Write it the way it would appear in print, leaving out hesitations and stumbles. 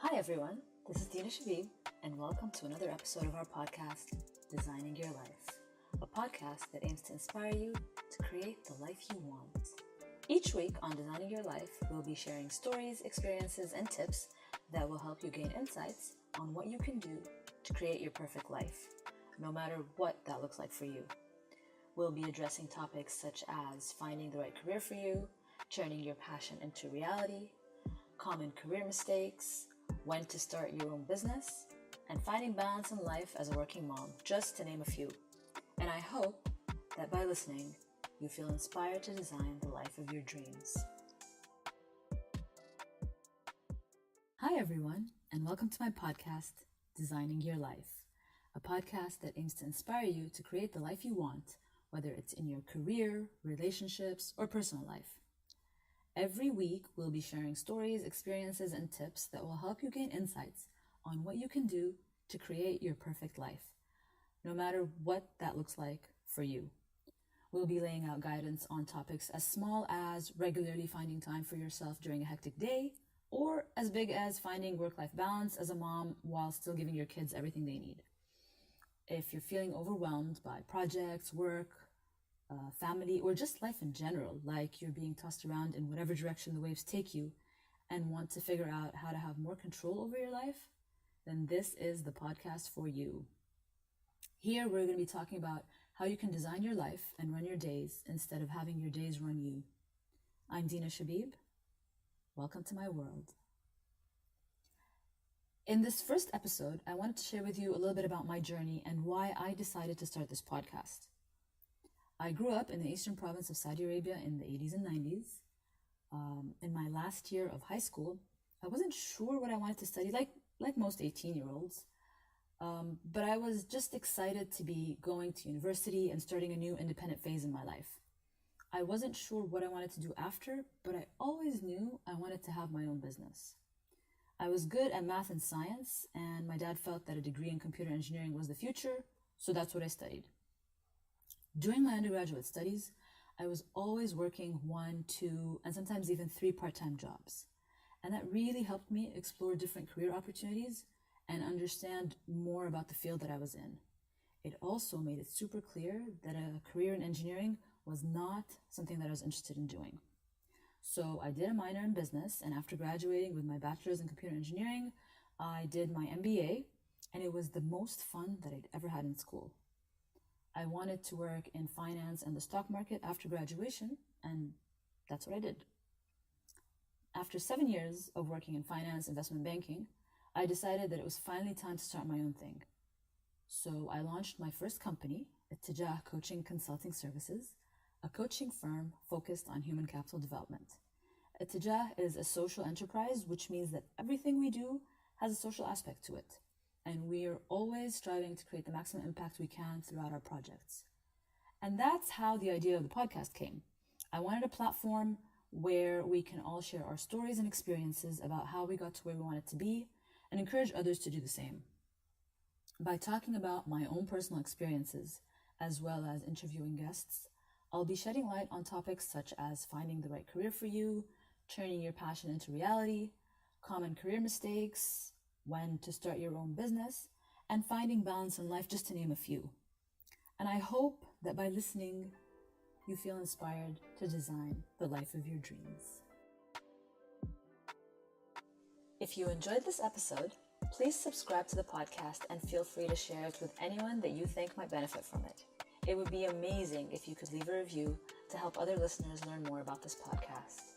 Hi everyone, this is Dina Shabib, and welcome to another episode of our podcast, Designing Your Life, a podcast that aims to inspire you to create the life you want. Each week on Designing Your Life, we'll be sharing stories, experiences, and tips that will help you gain insights on what you can do to create your perfect life, no matter what that looks like for you. We'll be addressing topics such as finding the right career for you, turning your passion into reality, common career mistakes, when to start your own business, and finding balance in life as a working mom, just to name a few. And I hope that by listening, you feel inspired to design the life of your dreams. Hi everyone, and welcome to my podcast, Designing Your Life, a podcast that aims to inspire you to create the life you want, whether it's in your career, relationships, or personal life. Every week, we'll be sharing stories, experiences, and tips that will help you gain insights on what you can do to create your perfect life, no matter what that looks like for you. We'll be laying out guidance on topics as small as regularly finding time for yourself during a hectic day, or as big as finding work-life balance as a mom while still giving your kids everything they need. If you're feeling overwhelmed by projects, work, family, or just life in general, like you're being tossed around in whatever direction the waves take you and want to figure out how to have more control over your life, then this is the podcast for you. Here, we're going to be talking about how you can design your life and run your days instead of having your days run you. I'm Dina Shabib. Welcome to my world. In this first episode, I wanted to share with you a little bit about my journey and why I decided to start this podcast. I grew up in the eastern province of Saudi Arabia in the 80s and 90s. In my last year of high school, I wasn't sure what I wanted to study, like most 18-year-olds. But I was just excited to be going to university and starting a new independent phase in my life. I wasn't sure what I wanted to do after, but I always knew I wanted to have my own business. I was good at math and science, and my dad felt that a degree in computer engineering was the future, so that's what I studied. During my undergraduate studies, I was always working 1, 2, and sometimes even 3 part-time jobs. And that really helped me explore different career opportunities and understand more about the field that I was in. It also made it super clear that a career in engineering was not something that I was interested in doing. So I did a minor in business, and after graduating with my bachelor's in computer engineering, I did my MBA, and it was the most fun that I'd ever had in school. I wanted to work in finance and the stock market after graduation, and that's what I did. After 7 years of working in finance, investment banking, I decided that it was finally time to start my own thing. So I launched my first company, amidst Coaching Consulting Services, a coaching firm focused on human capital development. amidst is a social enterprise, which means that everything we do has a social aspect to it. And we are always striving to create the maximum impact we can throughout our projects. And that's how the idea of the podcast came. I wanted a platform where we can all share our stories and experiences about how we got to where we wanted to be and encourage others to do the same. By talking about my own personal experiences, as well as interviewing guests, I'll be shedding light on topics such as finding the right career for you, turning your passion into reality, common career mistakes, when to start your own business, and finding balance in life, just to name a few. And I hope that by listening, you feel inspired to design the life of your dreams. If you enjoyed this episode, please subscribe to the podcast and feel free to share it with anyone that you think might benefit from it. It would be amazing if you could leave a review to help other listeners learn more about this podcast.